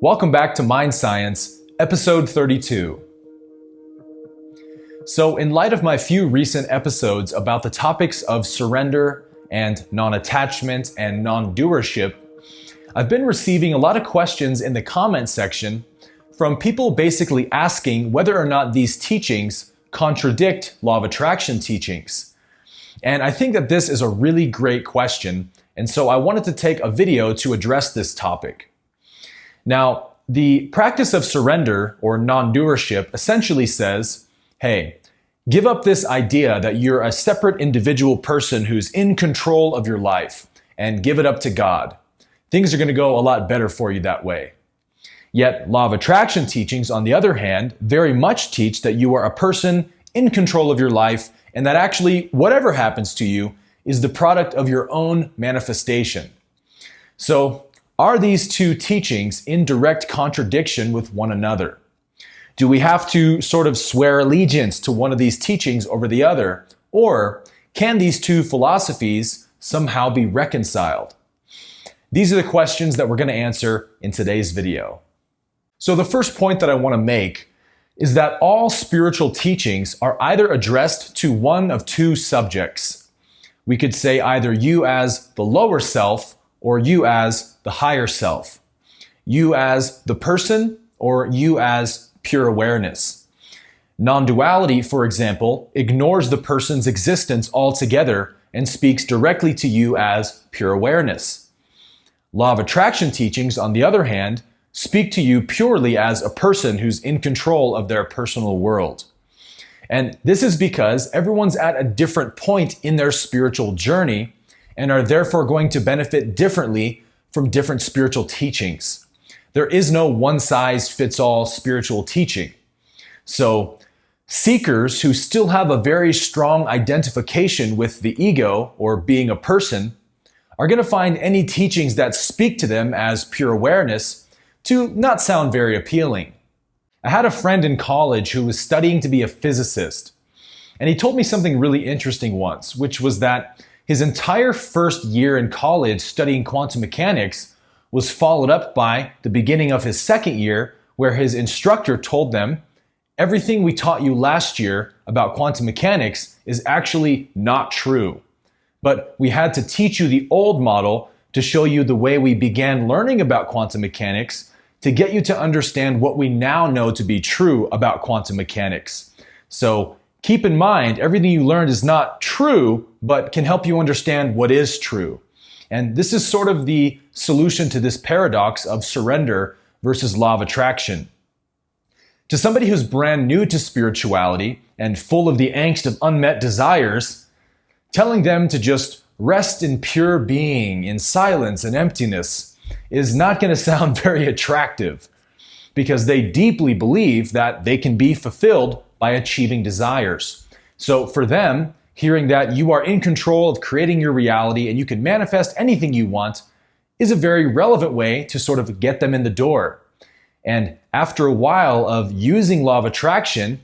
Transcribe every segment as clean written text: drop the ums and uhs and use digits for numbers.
Welcome back to MindScience, episode 32. So, in light of my few recent episodes about the topics of surrender and non-attachment and non-doership, I've been receiving a lot of questions in the comment section from people basically asking whether or not these teachings contradict Law of Attraction teachings. And I think that this is a really great question, and so I wanted to take a video to address this topic. Now, the practice of surrender or non-doership essentially says, hey, give up this idea that you're a separate individual person who's in control of your life and give it up to God. Things are going to go a lot better for you that way. Yet, Law of Attraction teachings, on the other hand, very much teach that you are a person in control of your life and that actually whatever happens to you is the product of your own manifestation. So, are these two teachings in direct contradiction with one another? Do we have to sort of swear allegiance to one of these teachings over the other? Or can these two philosophies somehow be reconciled? These are the questions that we're going to answer in today's video. So the first point that I want to make is that all spiritual teachings are either addressed to one of two subjects. We could say either you as the lower self or you as the higher self. You as the person or you as pure awareness. Non-duality, for example, ignores the person's existence altogether and speaks directly to you as pure awareness. Law of Attraction teachings, on the other hand, speak to you purely as a person who's in control of their personal world. And this is because everyone's at a different point in their spiritual journey and are therefore going to benefit differently from different spiritual teachings. There is no one-size-fits-all spiritual teaching. So, seekers who still have a very strong identification with the ego or being a person are going to find any teachings that speak to them as pure awareness to not sound very appealing. I had a friend in college who was studying to be a physicist, and he told me something really interesting once, which was that his entire first year in college studying quantum mechanics was followed up by the beginning of his second year, where his instructor told them, everything we taught you last year about quantum mechanics is actually not true. But we had to teach you the old model to show you the way we began learning about quantum mechanics to get you to understand what we now know to be true about quantum mechanics. So keep in mind, everything you learned is not true, but can help you understand what is true. And this is sort of the solution to this paradox of surrender versus Law of Attraction. To somebody who's brand new to spirituality and full of the angst of unmet desires, telling them to just rest in pure being, in silence and emptiness, is not going to sound very attractive because they deeply believe that they can be fulfilled by achieving desires. So for them, hearing that you are in control of creating your reality and you can manifest anything you want is a very relevant way to sort of get them in the door. And after a while of using Law of Attraction,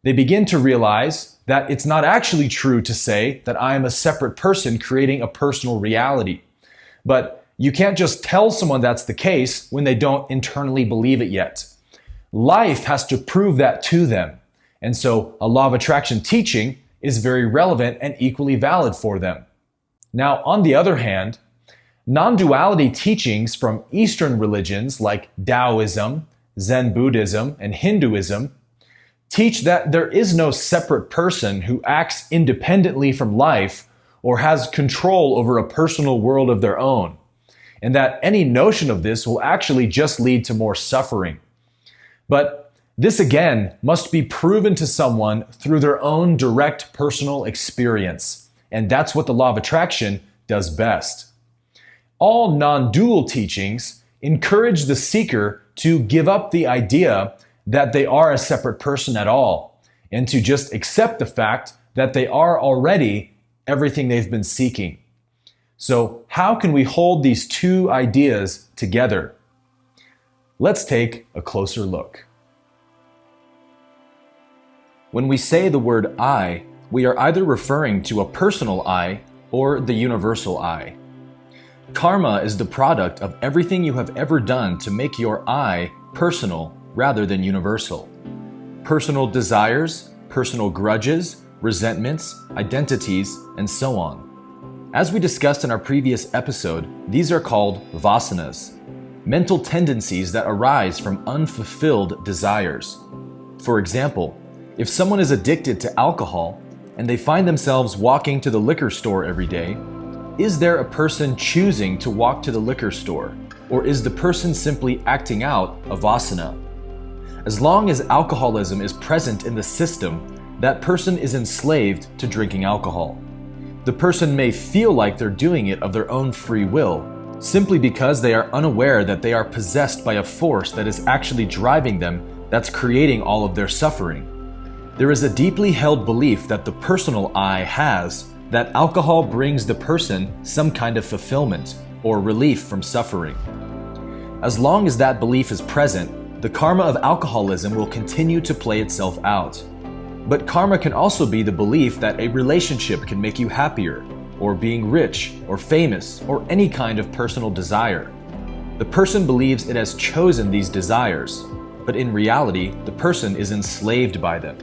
they begin to realize that it's not actually true to say that I am a separate person creating a personal reality. But you can't just tell someone that's the case when they don't internally believe it yet. Life has to prove that to them. And so a Law of Attraction teaching is very relevant and equally valid for them. Now, on the other hand, non-duality teachings from Eastern religions like Taoism, Zen Buddhism, and Hinduism teach that there is no separate person who acts independently from life or has control over a personal world of their own, and that any notion of this will actually just lead to more suffering. But this again must be proven to someone through their own direct personal experience, and that's what the Law of Attraction does best. All non-dual teachings encourage the seeker to give up the idea that they are a separate person at all, and to just accept the fact that they are already everything they've been seeking. So how can we hold these two ideas together? Let's take a closer look. When we say the word I, we are either referring to a personal I or the universal I. Karma is the product of everything you have ever done to make your I personal rather than universal. Personal desires, personal grudges, resentments, identities, and so on. As we discussed in our previous episode, these are called vasanas, mental tendencies that arise from unfulfilled desires. For example, if someone is addicted to alcohol and they find themselves walking to the liquor store every day, is there a person choosing to walk to the liquor store, or is the person simply acting out a vasana? As long as alcoholism is present in the system, that person is enslaved to drinking alcohol. The person may feel like they're doing it of their own free will, simply because they are unaware that they are possessed by a force that is actually driving them, that's creating all of their suffering. There is a deeply held belief that the personal I has that alcohol brings the person some kind of fulfillment or relief from suffering. As long as that belief is present, the karma of alcoholism will continue to play itself out. But karma can also be the belief that a relationship can make you happier, or being rich, or famous, or any kind of personal desire. The person believes it has chosen these desires, but in reality, the person is enslaved by them.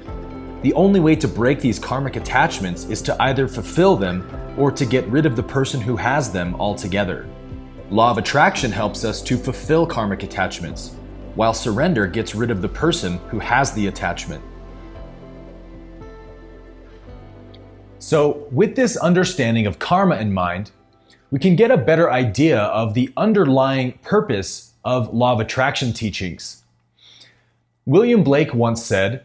The only way to break these karmic attachments is to either fulfill them or to get rid of the person who has them altogether. Law of attraction helps us to fulfill karmic attachments, while surrender gets rid of the person who has the attachment. So, with this understanding of karma in mind, we can get a better idea of the underlying purpose of law of attraction teachings. William Blake once said,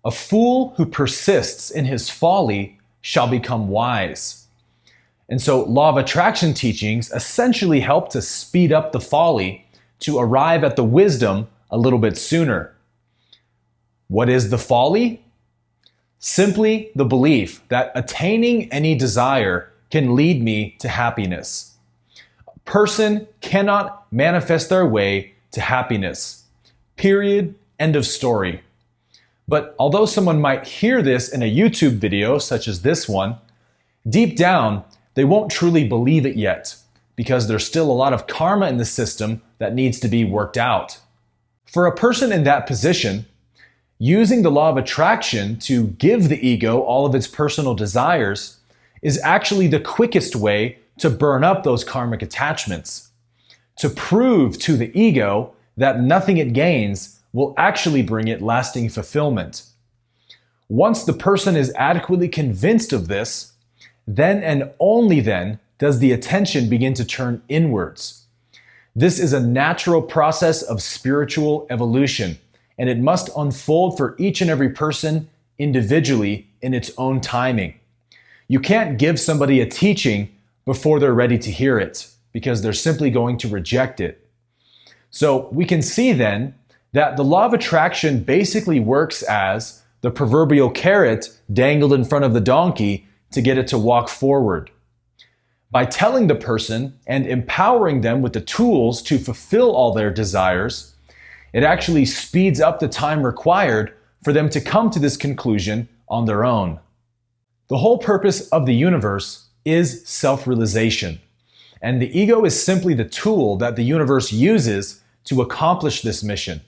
"A fool who persists in his folly shall become wise." And so law of attraction teachings essentially help to speed up the folly to arrive at the wisdom a little bit sooner. What is the folly? Simply the belief that attaining any desire can lead me to happiness. A person cannot manifest their way to happiness. Period. End of story. But although someone might hear this in a YouTube video such as this one, deep down, they won't truly believe it yet, because there's still a lot of karma in the system that needs to be worked out. For a person in that position, using the law of attraction to give the ego all of its personal desires is actually the quickest way to burn up those karmic attachments, to prove to the ego that nothing it gains will actually bring it lasting fulfillment. Once the person is adequately convinced of this, then and only then does the attention begin to turn inwards. This is a natural process of spiritual evolution, and it must unfold for each and every person individually in its own timing. You can't give somebody a teaching before they're ready to hear it, because they're simply going to reject it. So we can see then that the law of attraction basically works as the proverbial carrot dangled in front of the donkey to get it to walk forward. By telling the person and empowering them with the tools to fulfill all their desires, it actually speeds up the time required for them to come to this conclusion on their own. The whole purpose of the universe is self-realization, and the ego is simply the tool that the universe uses to accomplish this mission.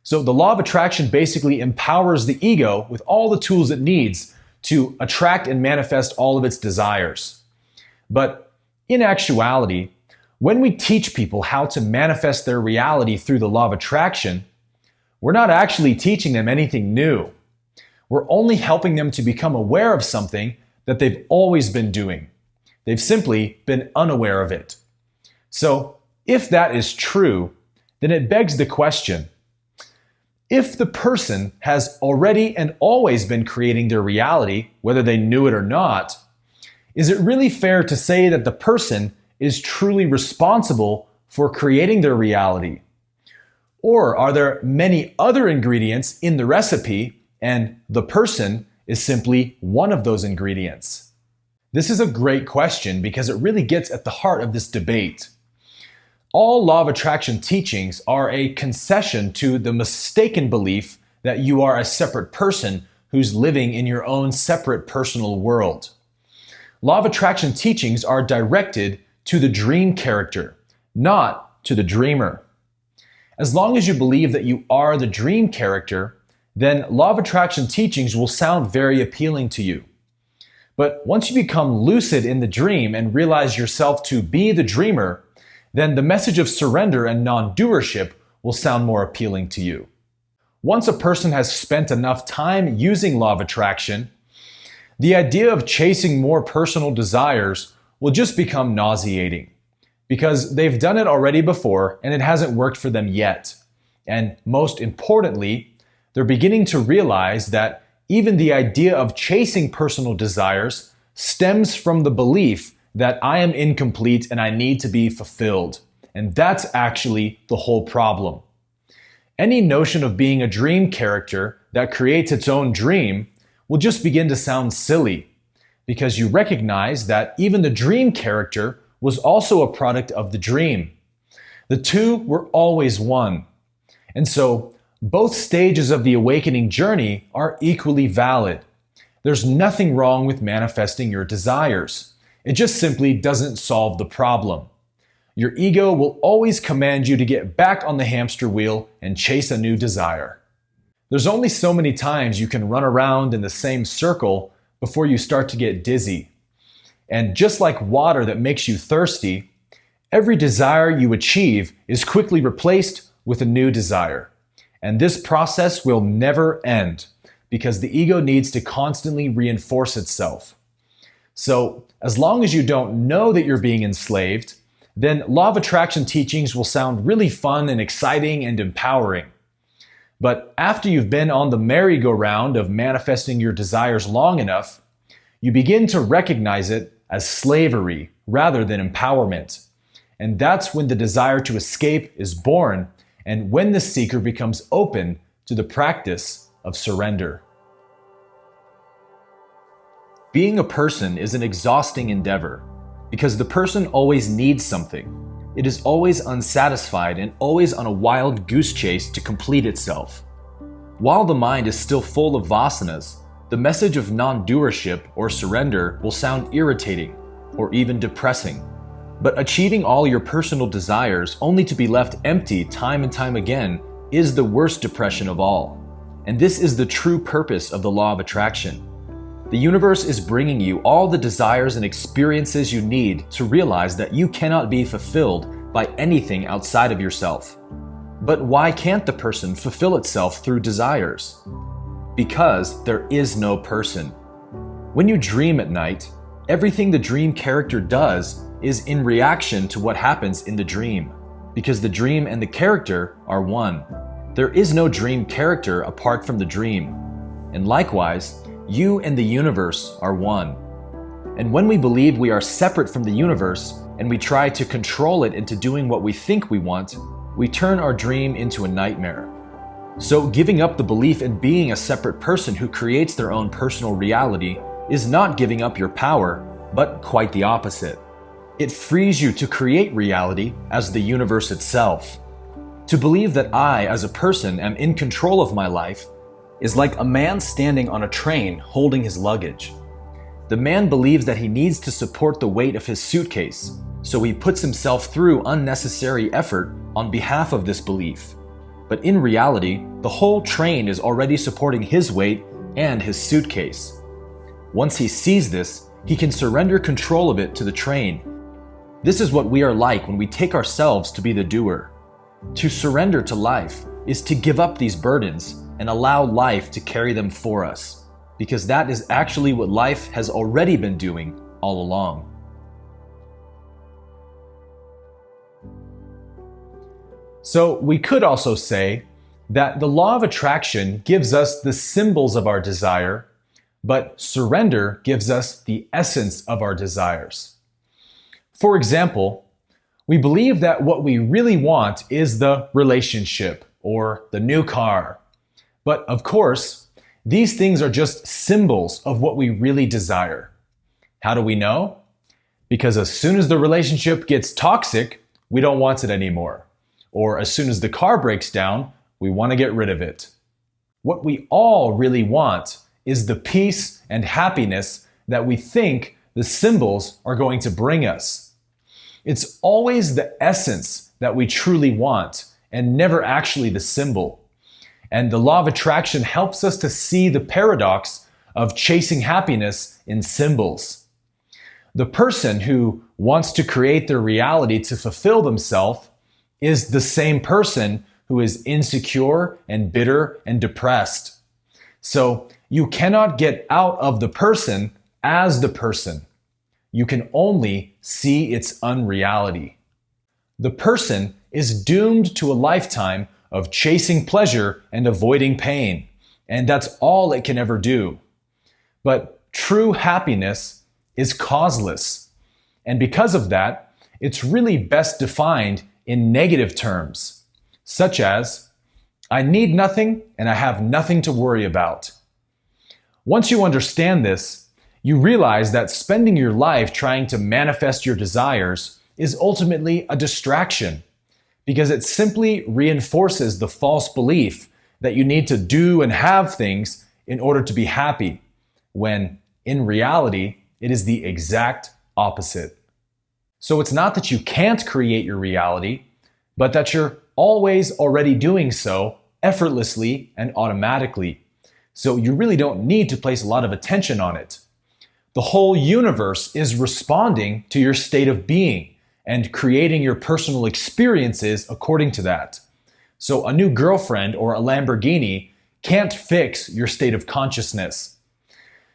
So the law of attraction basically empowers the ego with all the tools it needs to attract and manifest all of its desires. But in actuality, when we teach people how to manifest their reality through the law of attraction, we're not actually teaching them anything new. We're only helping them to become aware of something that they've always been doing. They've simply been unaware of it. So if that is true, then it begs the question, if the person has already and always been creating their reality, whether they knew it or not, is it really fair to say that the person is truly responsible for creating their reality? Or are there many other ingredients in the recipe and the person is simply one of those ingredients? This is a great question because it really gets at the heart of this debate. All law of attraction teachings are a concession to the mistaken belief that you are a separate person who's living in your own separate personal world. Law of attraction teachings are directed to the dream character, not to the dreamer. As long as you believe that you are the dream character, then Law of Attraction teachings will sound very appealing to you. But once you become lucid in the dream and realize yourself to be the dreamer, then the message of surrender and non-doership will sound more appealing to you. Once a person has spent enough time using Law of Attraction, the idea of chasing more personal desires will just become nauseating because they've done it already before and it hasn't worked for them yet. And most importantly, they're beginning to realize that even the idea of chasing personal desires stems from the belief that I am incomplete and I need to be fulfilled. And that's actually the whole problem. Any notion of being a dream character that creates its own dream will just begin to sound silly because you recognize that even the dream character was also a product of the dream. The two were always one. And so both stages of the awakening journey are equally valid. There's nothing wrong with manifesting your desires. It just simply doesn't solve the problem. Your ego will always command you to get back on the hamster wheel and chase a new desire. There's only so many times you can run around in the same circle before you start to get dizzy. And just like water that makes you thirsty, every desire you achieve is quickly replaced with a new desire. And this process will never end because the ego needs to constantly reinforce itself. So, as long as you don't know that you're being enslaved, then Law of Attraction teachings will sound really fun and exciting and empowering. But after you've been on the merry-go-round of manifesting your desires long enough, you begin to recognize it as slavery rather than empowerment. And that's when the desire to escape is born and when the seeker becomes open to the practice of surrender. Being a person is an exhausting endeavor because the person always needs something. It is always unsatisfied and always on a wild goose chase to complete itself. While the mind is still full of vasanas, the message of non-doership or surrender will sound irritating or even depressing. But achieving all your personal desires only to be left empty time and time again is the worst depression of all. And this is the true purpose of the Law of Attraction. The universe is bringing you all the desires and experiences you need to realize that you cannot be fulfilled by anything outside of yourself. But why can't the person fulfill itself through desires? Because there is no person. When you dream at night, everything the dream character does is in reaction to what happens in the dream, because the dream and the character are one. There is no dream character apart from the dream. And likewise, you and the universe are one. And when we believe we are separate from the universe and we try to control it into doing what we think we want, we turn our dream into a nightmare. So giving up the belief in being a separate person who creates their own personal reality is not giving up your power, but quite the opposite. It frees you to create reality as the universe itself. To believe that I, as a person, am in control of my life is like a man standing on a train holding his luggage. The man believes that he needs to support the weight of his suitcase, so he puts himself through unnecessary effort on behalf of this belief. But in reality, the whole train is already supporting his weight and his suitcase. Once he sees this, he can surrender control of it to the train. This is what we are like when we take ourselves to be the doer. To surrender to life is to give up these burdens and allow life to carry them for us, because that is actually what life has already been doing all along. So we could also say that the Law of Attraction gives us the symbols of our desire, but surrender gives us the essence of our desires. For example, we believe that what we really want is the relationship or the new car. But of course, these things are just symbols of what we really desire. How do we know? Because as soon as the relationship gets toxic, we don't want it anymore. Or as soon as the car breaks down, we want to get rid of it. What we all really want is the peace and happiness that we think the symbols are going to bring us. It's always the essence that we truly want and never actually the symbol. And the law of attraction helps us to see the paradox of chasing happiness in symbols. The person who wants to create their reality to fulfill themselves is the same person who is insecure and bitter and depressed. So you cannot get out of the person as the person. You can only see its unreality. The person is doomed to a lifetime of chasing pleasure and avoiding pain, and that's all it can ever do. But true happiness is causeless, and because of that, it's really best defined in negative terms, such as, I need nothing and I have nothing to worry about. Once you understand this, you realize that spending your life trying to manifest your desires is ultimately a distraction, because it simply reinforces the false belief that you need to do and have things in order to be happy, when in reality, it is the exact opposite. So it's not that you can't create your reality, but that you're always already doing so effortlessly and automatically. So you really don't need to place a lot of attention on it. The whole universe is responding to your state of being and creating your personal experiences according to that. So a new girlfriend or a Lamborghini can't fix your state of consciousness.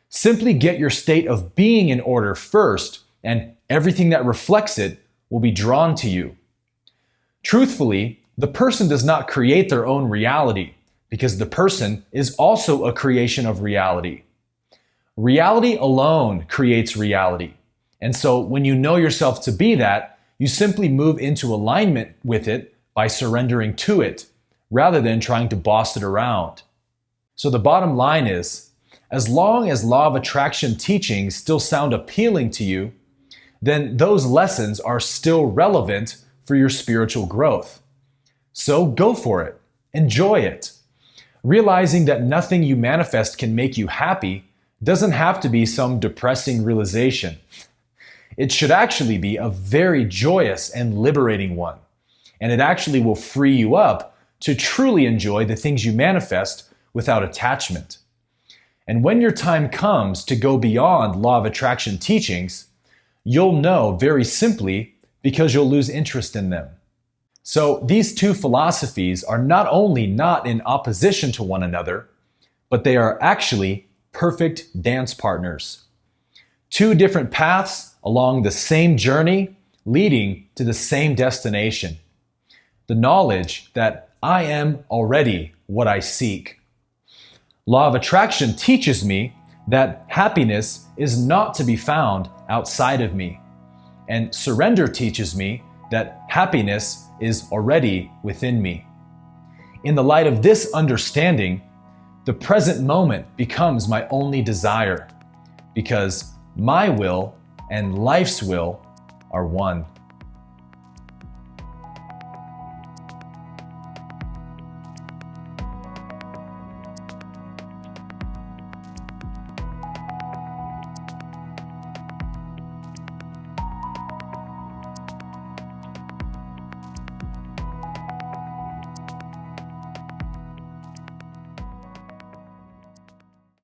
Simply get your state of being in order first, and everything that reflects it will be drawn to you. Truthfully, the person does not create their own reality, because the person is also a creation of reality. Reality alone creates reality. And so when you know yourself to be that, you simply move into alignment with it by surrendering to it, rather than trying to boss it around. So the bottom line is, as long as law of attraction teachings still sound appealing to you, then those lessons are still relevant for your spiritual growth. So go for it. Enjoy it. Realizing that nothing you manifest can make you happy doesn't have to be some depressing realization. It should actually be a very joyous and liberating one. And it actually will free you up to truly enjoy the things you manifest without attachment. And when your time comes to go beyond law of attraction teachings, you'll know very simply because you'll lose interest in them. So these two philosophies are not only not in opposition to one another, but they are actually perfect dance partners. Two different paths along the same journey leading to the same destination. The knowledge that I am already what I seek. Law of attraction teaches me that happiness is not to be found outside of me. And surrender teaches me that happiness is already within me. In the light of this understanding, the present moment becomes my only desire, because my will and life's will are one.